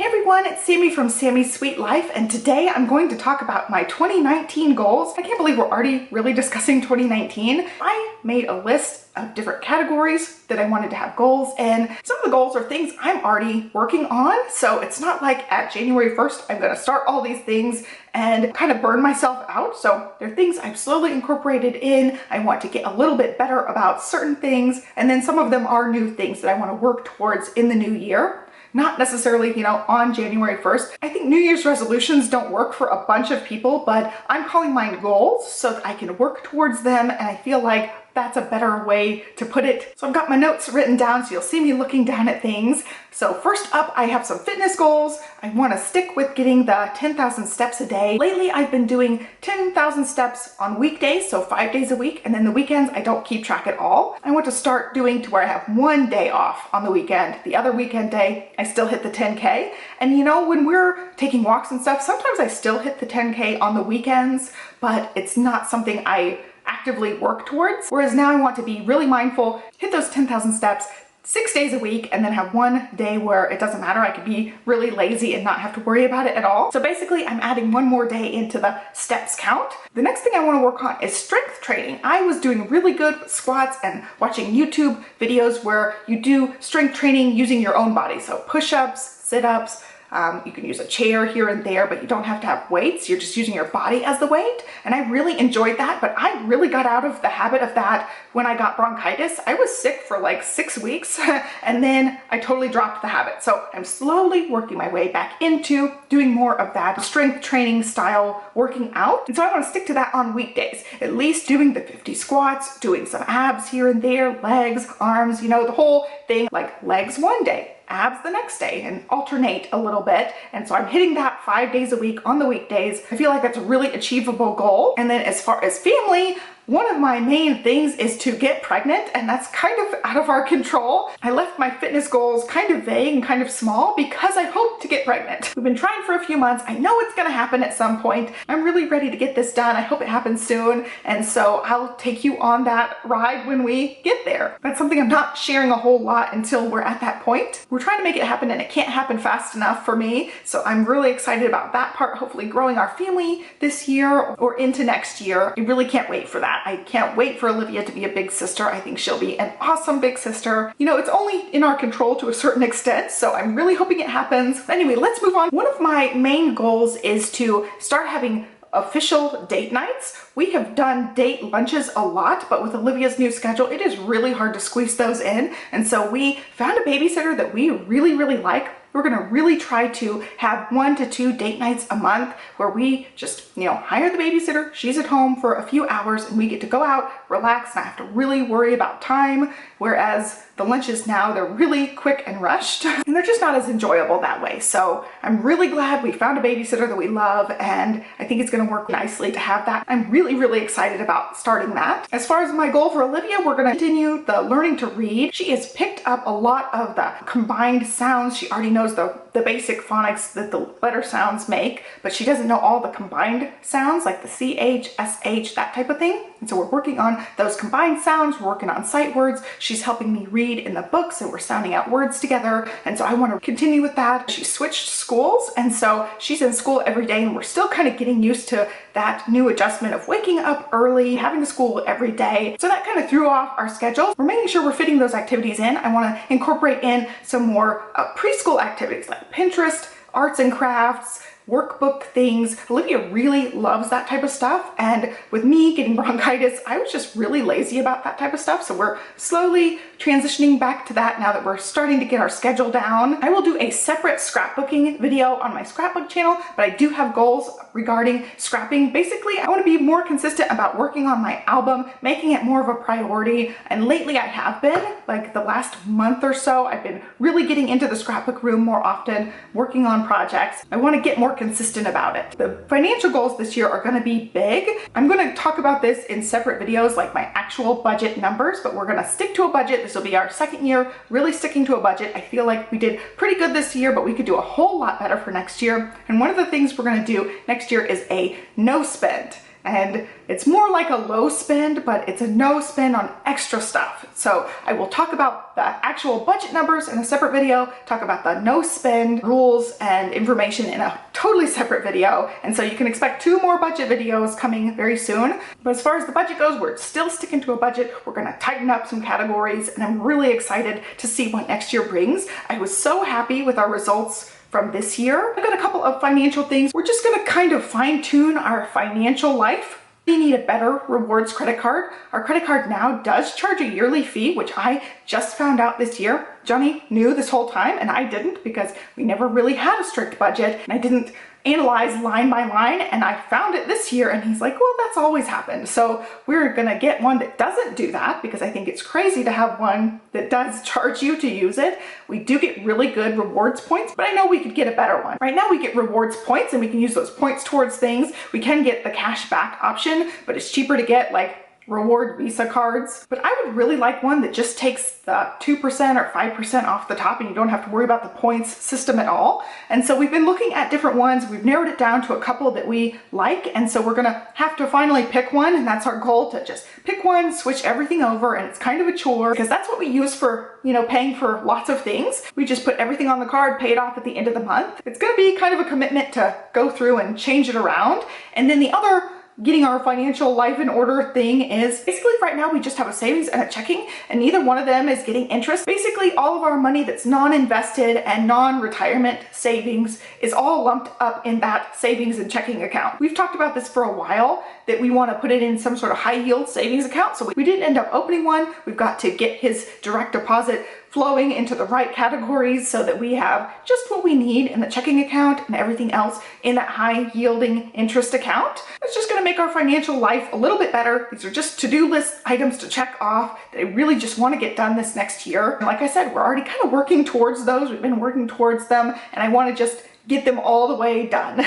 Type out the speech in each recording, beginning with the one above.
Hey everyone, it's Sami from Sami's Sweet Life, and today I'm going to talk about my 2019 goals. I can't believe we're already really discussing 2019. I made a list of different categories that I wanted to have goals, and some of the goals are things I'm already working on, so it's not like at January 1st I'm going to start all these things and kind of burn myself out. So they're things I've slowly incorporated in. I want to get a little bit better about certain things, and then some of them are new things that I want to work towards in the new year. Not necessarily, on January 1st. I think New Year's resolutions don't work for a bunch of people, but I'm calling mine goals so that I can work towards them, and I feel like that's a better way to put it. So I've got my notes written down, so you'll see me looking down at things. So first up, I have some fitness goals. I want to stick with getting the 10,000 steps a day. Lately, I've been doing 10,000 steps on weekdays, so 5 days a week, and then the weekends, I don't keep track at all. I want to start doing to where I have one day off on the weekend. The other weekend day, I still hit the 10K. And when we're taking walks and stuff, sometimes I still hit the 10K on the weekends, but it's not something I actively work towards. Whereas now I want to be really mindful, hit those 10,000 steps 6 days a week, and then have one day where it doesn't matter. I could be really lazy and not have to worry about it at all. So basically I'm adding one more day into the steps count. The next thing I want to work on is strength training. I was doing really good with squats and watching YouTube videos where you do strength training using your own body. So push-ups, sit-ups, you can use a chair here and there, but you don't have to have weights. You're just using your body as the weight. And I really enjoyed that, but I really got out of the habit of that when I got bronchitis. I was sick for like 6 weeks and then I totally dropped the habit. So I'm slowly working my way back into doing more of that strength training style working out. And so I want to stick to that on weekdays, at least doing the 50 squats, doing some abs here and there, legs, arms, the whole thing, like legs one day, abs the next day, and alternate a little bit. And so I'm hitting that 5 days a week on the weekdays. I feel like that's a really achievable goal. And then as far as family, one of my main things is to get pregnant, and that's kind of out of our control. I left my fitness goals kind of vague and kind of small because I hope to get pregnant. We've been trying for a few months. I know it's gonna happen at some point. I'm really ready to get this done. I hope it happens soon. And so I'll take you on that ride when we get there. That's something I'm not sharing a whole lot until we're at that point. We're trying to make it happen, and it can't happen fast enough for me. So I'm really excited about that part, hopefully growing our family this year or into next year. I really can't wait for that. I can't wait for Olivia to be a big sister. I think she'll be an awesome big sister. It's only in our control to a certain extent, so I'm really hoping it happens. Anyway, let's move on. One of my main goals is to start having official date nights. We have done date lunches a lot, but with Olivia's new schedule, it is really hard to squeeze those in. And so we found a babysitter that we really, really like. We're gonna really try to have 1 to 2 date nights a month where we just, hire the babysitter. She's at home for a few hours and we get to go out, relax, not have to really worry about time. Whereas the lunches now, they're really quick and rushed and they're just not as enjoyable that way. So I'm really glad we found a babysitter that we love, and I think it's gonna work nicely to have that. I'm really, really excited about starting that. As far as my goal for Olivia, we're gonna continue the learning to read. She has picked up a lot of the combined sounds. She already knows the basic phonics that the letter sounds make, but she doesn't know all the combined sounds like the CH, SH, that type of thing. And so we're working on those combined sounds. We're working on sight words. She's helping me read in the books, and we're sounding out words together. And so I want to continue with that. She switched schools, and so she's in school every day, and we're still kind of getting used to that new adjustment of waking up early, having to school every day. So that kind of threw off our schedule. We're making sure we're fitting those activities in. I want to incorporate in some more preschool activities like Pinterest, arts and crafts, workbook things. Olivia really loves that type of stuff, and with me getting bronchitis, I was just really lazy about that type of stuff. So we're slowly transitioning back to that now that we're starting to get our schedule down. I will do a separate scrapbooking video on my scrapbook channel, but I do have goals regarding scrapping. Basically, I want to be more consistent about working on my album, making it more of a priority, and lately I have been, like the last month or so, I've been really getting into the scrapbook room more often, working on projects. I want to get more consistent about it. The financial goals this year are going to be big. I'm going to talk about this in separate videos, like my actual budget numbers, but we're going to stick to a budget. This will be our second year really sticking to a budget. I feel like we did pretty good this year, but we could do a whole lot better for next year. And one of the things we're going to do next year is a no spend. and it's more like a low spend, but it's a no spend on extra stuff. So I will talk about the actual budget numbers in a separate video, talk about the no spend rules and information in a totally separate video. And so you can expect 2 more budget videos coming very soon. But as far as the budget goes, we're still sticking to a budget. We're gonna tighten up some categories, and I'm really excited to see what next year brings. I was so happy with our results from this year. I've got a couple of financial things. We're just gonna kind of fine tune our financial life. We need a better rewards credit card. Our credit card now does charge a yearly fee, which I just found out this year. Johnny knew this whole time and I didn't, because we never really had a strict budget and I didn't analyze line by line, and I found it this year and he's like, well, that's always happened. So we're gonna get one that doesn't do that, because I think it's crazy to have one that does charge you to use it. We do get really good rewards points, but I know we could get a better one. Right now we get rewards points and we can use those points towards things. We can get the cash back option, but it's cheaper to get like reward Visa cards. But I would really like one that just takes the 2% or 5% off the top and you don't have to worry about the points system at all. And so we've been looking at different ones. We've narrowed it down to a couple that we like, and so we're gonna have to finally pick one, and that's our goal, to just pick one, switch everything over. And it's kind of a chore because that's what we use for, you know, paying for lots of things. We just put everything on the card, pay it off at the end of the month. It's gonna be kind of a commitment to go through and change it around. And then the other getting our financial life in order thing is basically right now we just have a savings and a checking, and neither one of them is getting interest. Basically all of our money that's non-invested and non-retirement savings is all lumped up in that savings and checking account. We've talked about this for a while, that we want to put it in some sort of high yield savings account. So we didn't end up opening one. We've got to get his direct deposit flowing into the right categories so that we have just what we need in the checking account and everything else in that high yielding interest account. It's just gonna make our financial life a little bit better. These are just to-do list items to check off that I really just want to get done this next year. And like I said, we're already kind of working towards those. We've been working towards them, and I want to just get them all the way done,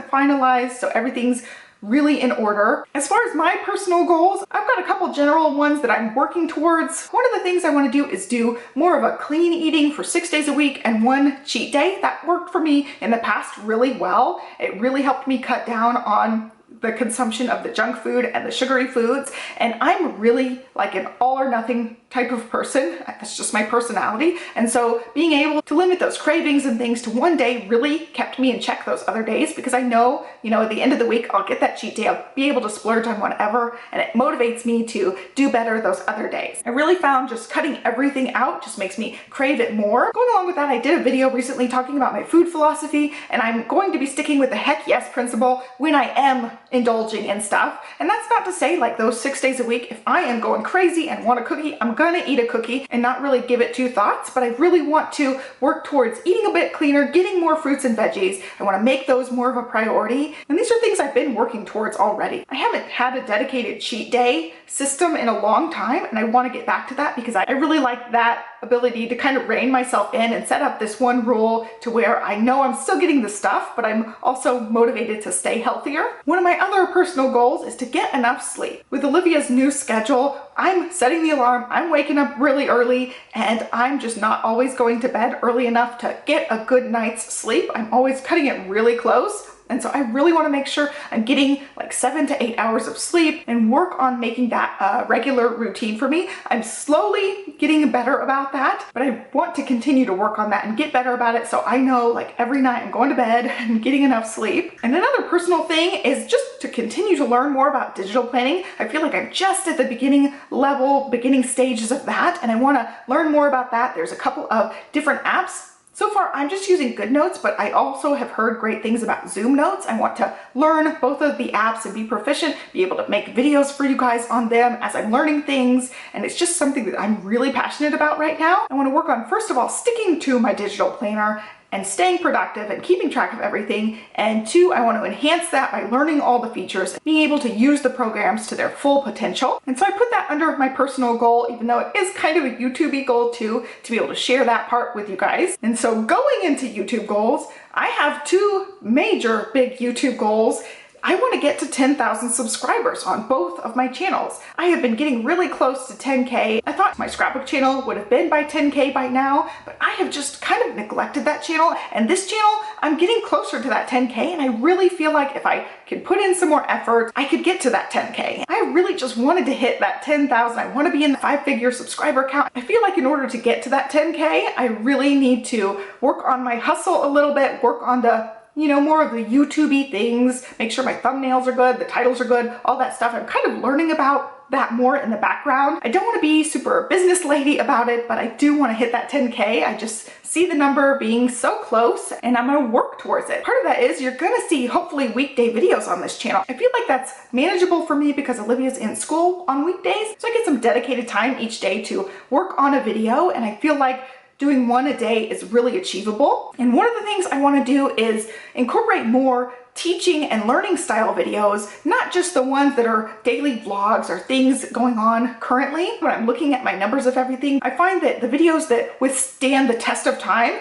finalized, so everything's really in order. As far as my personal goals, I've got a couple general ones that I'm working towards. One of the things I want to do is do more of a clean eating for 6 days a week and 1 cheat day. That worked for me in the past really well. It really helped me cut down on the consumption of the junk food and the sugary foods. And I'm really like an all or nothing type of person. That's just my personality. And so being able to limit those cravings and things to 1 day really kept me in check those other days, because I know, you know, at the end of the week, I'll get that cheat day. I'll be able to splurge on whatever, and it motivates me to do better those other days. I really found just cutting everything out just makes me crave it more. Going along with that, I did a video recently talking about my food philosophy, and I'm going to be sticking with the heck yes principle when I am indulging in stuff. And that's not to say like those 6 days a week, if I am going crazy and want a cookie, I'm gonna eat a cookie and not really give it 2 thoughts. But I really want to work towards eating a bit cleaner, getting more fruits and veggies. I want to make those more of a priority, and these are things I've been working towards already. I haven't had a dedicated cheat day system in a long time, and I want to get back to that, because I really like that ability to kind of rein myself in and set up this one rule to where I know I'm still getting the stuff, but I'm also motivated to stay healthier. One of my other personal goals is to get enough sleep. With Olivia's new schedule, I'm setting the alarm, I'm waking up really early, and I'm just not always going to bed early enough to get a good night's sleep. I'm always cutting it really close. And so I really want to make sure I'm getting like 7 to 8 hours of sleep and work on making that a regular routine for me. I'm slowly getting better about that, but I want to continue to work on that and get better about it, so I know like every night I'm going to bed and getting enough sleep. And another personal thing is just to continue to learn more about digital planning. I feel like I'm just at the beginning stages of that, and I want to learn more about that. There's a couple of different apps. So far, I'm just using GoodNotes, but I also have heard great things about Zoom Notes. I want to learn both of the apps and be proficient, be able to make videos for you guys on them as I'm learning things. And it's just something that I'm really passionate about right now. I want to work on, first of all, sticking to my digital planner and staying productive and keeping track of everything. And 2, I want to enhance that by learning all the features, being able to use the programs to their full potential. And so I put that under my personal goal, even though it is kind of a YouTube-y goal too, to be able to share that part with you guys. And so going into YouTube goals, I have 2 major big YouTube goals. I want to get to 10,000 subscribers on both of my channels. I have been getting really close to 10K. I thought my scrapbook channel would have been by 10K by now, but I have just kind of neglected that channel. And this channel, I'm getting closer to that 10K, and I really feel like if I can put in some more effort, I could get to that 10K. I really just wanted to hit that 10,000. I want to be in the 5-figure subscriber count. I feel like in order to get to that 10K, I really need to work on my hustle a little bit, work on the more of the YouTube-y things, make sure my thumbnails are good, the titles are good, all that stuff. I'm kind of learning about that more in the background. I don't want to be super business lady about it, but I do want to hit that 10K. I just see the number being so close, and I'm going to work towards it. Part of that is you're going to see hopefully weekday videos on this channel. I feel like that's manageable for me because Olivia's in school on weekdays, so I get some dedicated time each day to work on a video, and I feel like doing one a day is really achievable. And one of the things I want to do is incorporate more teaching and learning style videos, not just the ones that are daily vlogs or things going on currently. When I'm looking at my numbers of everything, I find that the videos that withstand the test of time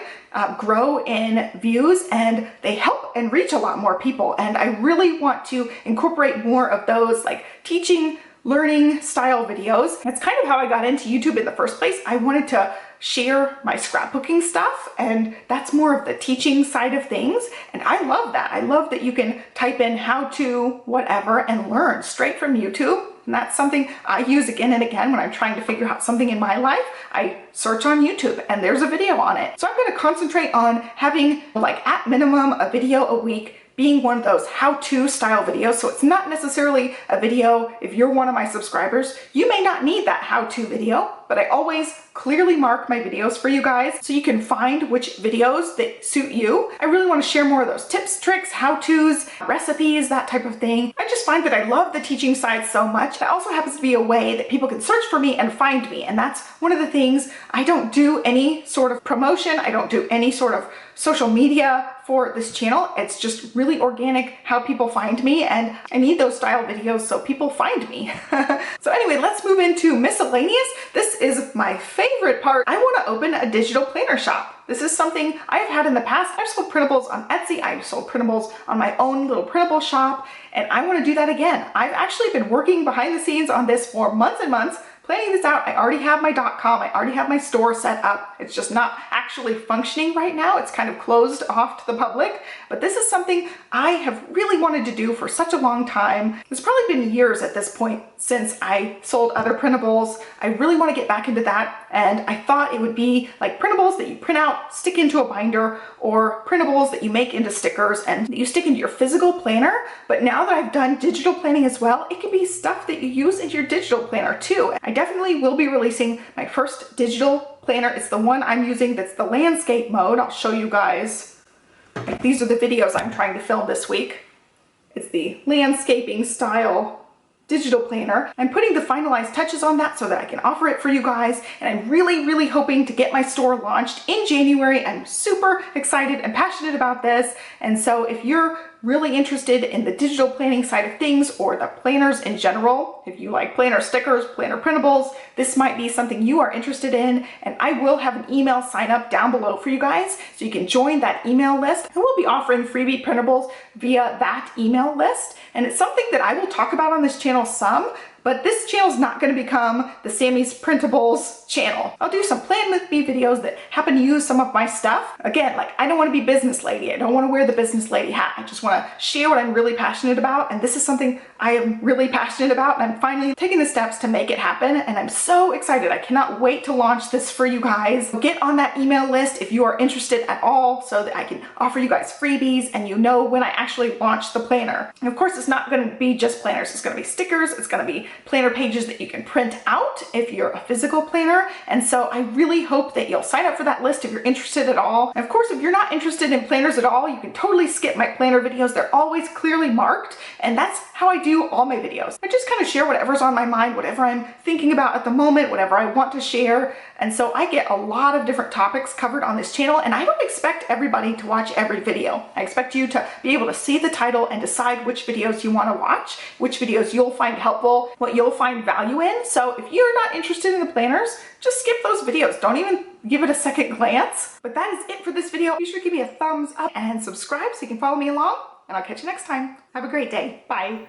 grow in views, and they help and reach a lot more people. And I really want to incorporate more of those like teaching, learning style videos. That's kind of how I got into YouTube in the first place. I wanted to share my scrapbooking stuff, and that's more of the teaching side of things. And I love that. I love that you can type in how to whatever and learn straight from YouTube. And that's something I use again and again when I'm trying to figure out something in my life. I search on YouTube and there's a video on it. So I'm going to concentrate on having like at minimum a video a week being one of those how-to style videos. So it's not necessarily a video. If you're one of my subscribers, you may not need that how-to video, but I always clearly mark my videos for you guys so you can find which videos that suit you. I really want to share more of those tips, tricks, how-tos, recipes, that type of thing. I just find that I love the teaching side so much. That also happens to be a way that people can search for me and find me. And that's one of the things. I don't do any sort of promotion. I don't do any sort of social media for this channel. It's just really organic how people find me, and I need those style videos so people find me. So anyway, let's move into miscellaneous. This is my favorite part. I want to open a digital planner shop. This is something I've had in the past. I've sold printables on Etsy. I've sold printables on my own little printable shop, and I want to do that again. I've actually been working behind the scenes on this for months and months, planning this out. I already have my .com. I already have my store set up. It's just not actually functioning right now. It's kind of closed off to the public, but this is something I have really wanted to do for such a long time. It's probably been years at this point since I sold other printables. I really want to get back into that, and I thought it would be like printables that you print out, stick into a binder, or printables that you make into stickers and that you stick into your physical planner. But now that I've done digital planning as well, it can be stuff that you use in your digital planner too. I definitely will be releasing my first digital planner. It's the one I'm using that's the landscape mode. I'll show you guys. Like, these are the videos I'm trying to film this week. It's the landscaping style digital planner. I'm putting the finalized touches on that so that I can offer it for you guys, and I'm really hoping to get my store launched in January. I'm super excited and passionate about this, and so if you're really interested in the digital planning side of things, or the planners in general, if you like planner stickers, planner printables, this might be something you are interested in, and I will have an email sign up down below for you guys so you can join that email list, and we'll be offering freebie printables via that email list. And it's something that I will talk about on this channel some, but this channel is not going to become the Sami's Printables channel. I'll do some plan with me videos that happen to use some of my stuff. Again, like, I don't want to be business lady. I don't want to wear the business lady hat. I just want to share what I'm really passionate about. And this is something I am really passionate about. And I'm finally taking the steps to make it happen. And I'm so excited. I cannot wait to launch this for you guys. Get on that email list if you are interested at all, so that I can offer you guys freebies and you know when I actually launch the planner. And of course, it's not going to be just planners. It's going to be stickers. It's going to be planner pages that you can print out if you're a physical planner. And so I really hope that you'll sign up for that list if you're interested at all. And of course, if you're not interested in planners at all, you can totally skip my planner videos. They're always clearly marked, and that's how I do all my videos. I just kind of share whatever's on my mind, whatever I'm thinking about at the moment, whatever I want to share. And so I get a lot of different topics covered on this channel, and I don't expect everybody to watch every video. I expect you to be able to see the title and decide which videos you want to watch, which videos you'll find helpful, what you'll find value in. So if you're not interested in the planners, just skip those videos. Don't even give it a second glance. But that is it for this video. Be sure to give me a thumbs up and subscribe so you can follow me along. and I'll catch you next time. Have a great day. Bye.